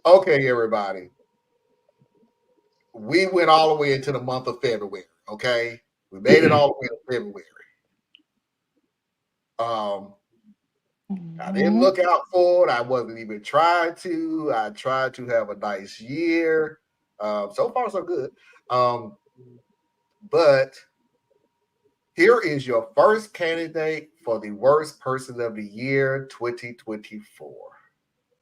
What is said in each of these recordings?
Okay, everybody. We went all the way into the month of February. Okay, we made it all the way to February. Um, I didn't Mhm. look out for it. I wasn't even trying to. I tried to have a nice year. So far, so good. Um, but here is your first candidate for the worst person of the year 2024.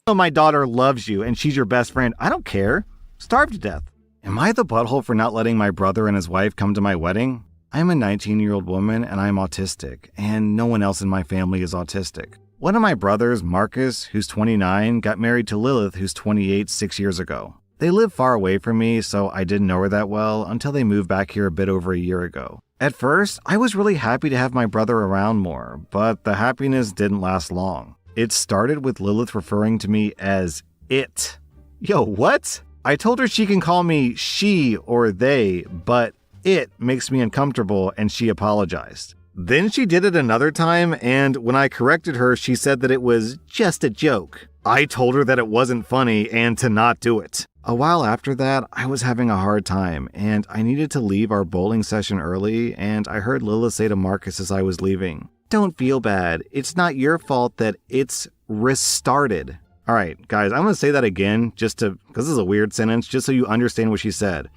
know my daughter loves you and she's your best friend. I don't care. Starve to death. Am I the butthole for not letting my brother and his wife come to my wedding? I'm a 19-year-old woman and I'm autistic, and no one else in my family is autistic. One of my brothers, Marcus, who's 29, got married to Lilith, who's 28, 6 years ago. They live far away from me, so I didn't know her that well until they moved back here a bit over a year ago. At first, I was really happy to have my brother around more, but the happiness didn't last long. It started with Lilith referring to me as it. Yo, what? I told her she can call me she or they, but it makes me uncomfortable and she apologized. Then she did it another time, and when I corrected her, she said that it was just a joke. I told her that it wasn't funny and to not do it. A while after that, I was having a hard time, and I needed to leave our bowling session early, and I heard Lilith say to Marcus as I was leaving, "Don't feel bad. It's not your fault that it's restarted." All right, guys, I'm going to say that again because this is a weird sentence, just so you understand what she said.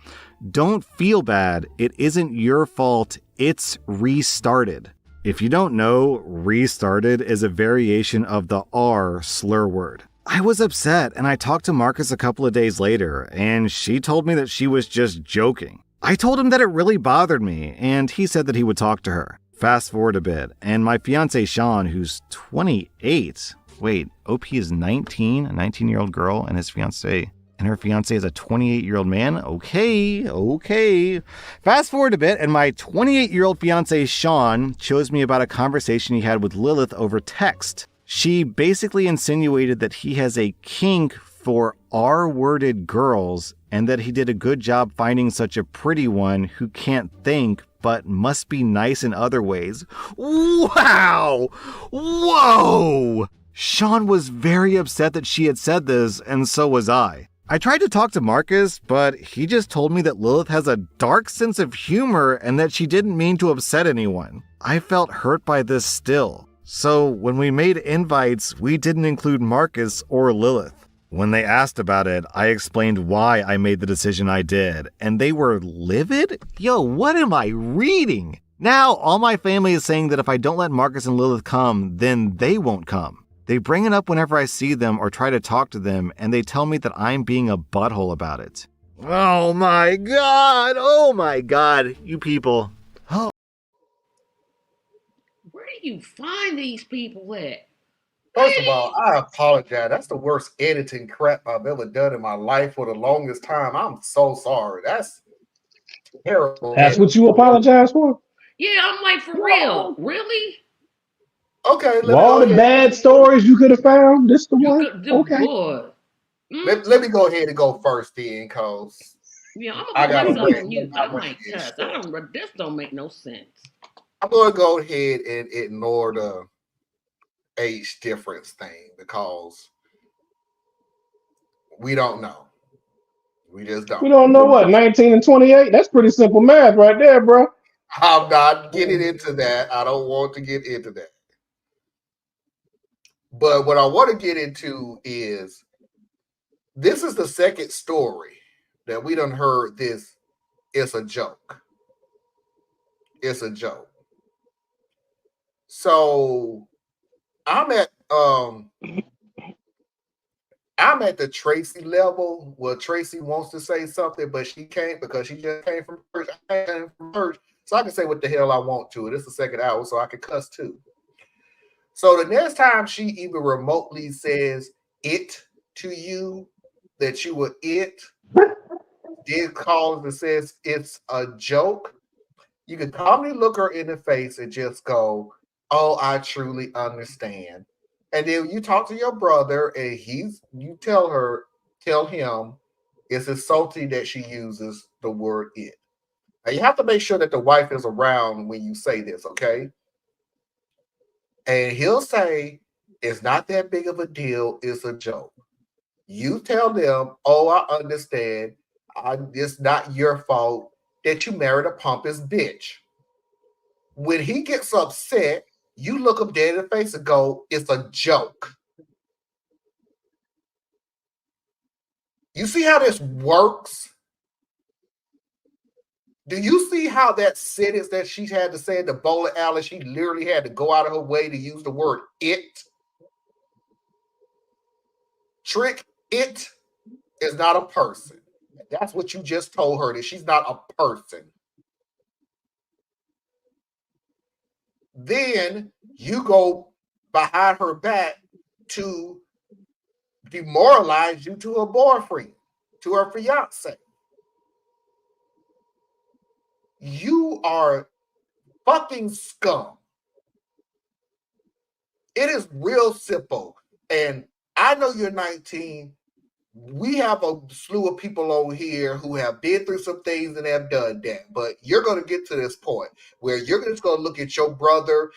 Don't feel bad. It isn't your fault. It's restarted. If you don't know, restarted is a variation of the R slur word. I was upset, and I talked to Marcus a couple of days later, and she told me that she was just joking. I told him that it really bothered me, and he said that he would talk to her. Fast forward a bit, and my fiance Sean, who's 28, wait, OP is 19, a 19-year-old girl, and her fiance is a 28-year-old man? Okay. Fast forward a bit, and my 28-year-old fiance Sean shows me about a conversation he had with Lilith over text. She basically insinuated that he has a kink for R-worded girls and that he did a good job finding such a pretty one who can't think but must be nice in other ways. Wow! Whoa! Sean was very upset that she had said this, and so was I. I tried to talk to Marcus, but he just told me that Lilith has a dark sense of humor and that she didn't mean to upset anyone. I felt hurt by this still. So when we made invites, we didn't include Marcus or Lilith. When they asked about it, I explained why I made the decision I did, and they were livid? Yo, what am I reading? Now, all my family is saying that if I don't let Marcus and Lilith come, then they won't come. They bring it up whenever I see them or try to talk to them, and they tell me that I'm being a butthole about it. Oh my god, you people. Oh. Where do you find these people at? First of all, I apologize. That's the worst editing crap I've ever done in my life for the longest time. I'm so sorry. That's terrible That's editing. what you apologize for? Yeah, I'm like, for real. No. Really? Okay, Of let me all go the ahead. bad stories you could have found, this the You one? could do, Okay. boy. Let me go ahead and go first then, cause Yeah, I'm I gonna put gotta myself wait. on mute. I I wait might this cuss. I stuff. don't. This don't make no sense. I'm gonna go ahead and ignore the age difference thing because we don't know. We just We don't. don't know what, 19 and 28? That's pretty simple math right there, bro. I'm not getting into that. I don't want to get into that. But what I want to get into is this is the second story that we done heard this. It's a joke. It's a joke. So I'm at um I'm at the Tracy level where Tracy wants to say something, but she can't because she just came from church. I came from church, so I can say what the hell I want to. It's the second hour, so I can cuss too. So the next time she even remotely says it to you, that you were it, then calls and says it's a joke, you can calmly look her in the face and just go, "Oh, I truly understand." And then you talk to your brother, and you tell him it's insulting that she uses the word it. Now you have to make sure that the wife is around when you say this, okay? And he'll say, "It's not that big of a deal. It's a joke. You tell them, oh, I understand. It's not your fault that you married a pompous bitch. When he gets upset, you look him dead in the face and go, it's a joke. You see how this works? Do you see how that sentence that she had to say in the bowling alley, she literally had to go out of her way to use the word it? Trick, it is not a person. That's what you just told her, that she's not a person. Then you go behind her back to demoralize you to her boyfriend, to her fiance. You are fucking scum. It is real simple. And I know you're 19. We have a slew of people over here who have been through some things and have done that. But you're going to get to this point where you're just going to look at your brother,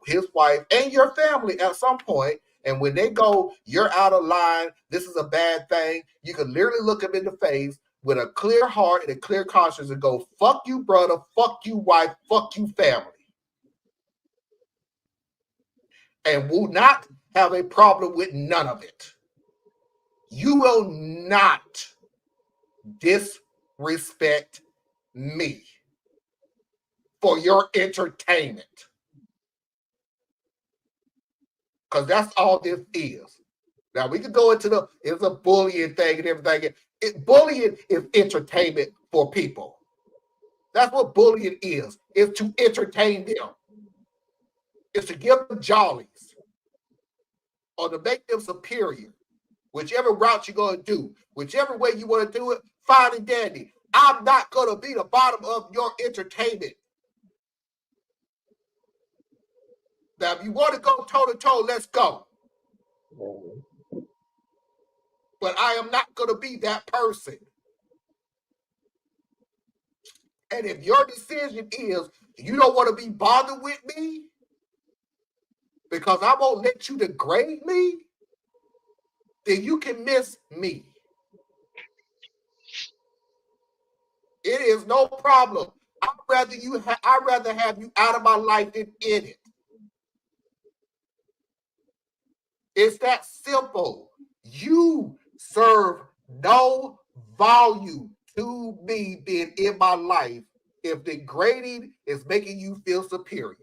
his wife, and your family at some point. And when they go, you're out of line, this is a bad thing, you can literally look them in the face with a clear heart and a clear conscience and go, fuck you, brother, fuck you, wife, fuck you, family. And will not have a problem with none of it. You will not disrespect me for your entertainment. Because that's all this is. Now, we can go into it's a bullying thing and everything. Bullying is entertainment for people. That's what bullying is to entertain them. It's to give them jollies or to make them superior. Whichever route you're going to do, whichever way you want to do it, fine and dandy. I'm not going to be the bottom of your entertainment. Now, if you want to go toe-to-toe, let's go. But I am not going to be that person. And if your decision is you don't want to be bothered with me because I won't let you degrade me, then you can miss me. It is no problem. I'd rather have you out of my life than in it. It's that simple. You serve no value to me being in my life if degrading is making you feel superior.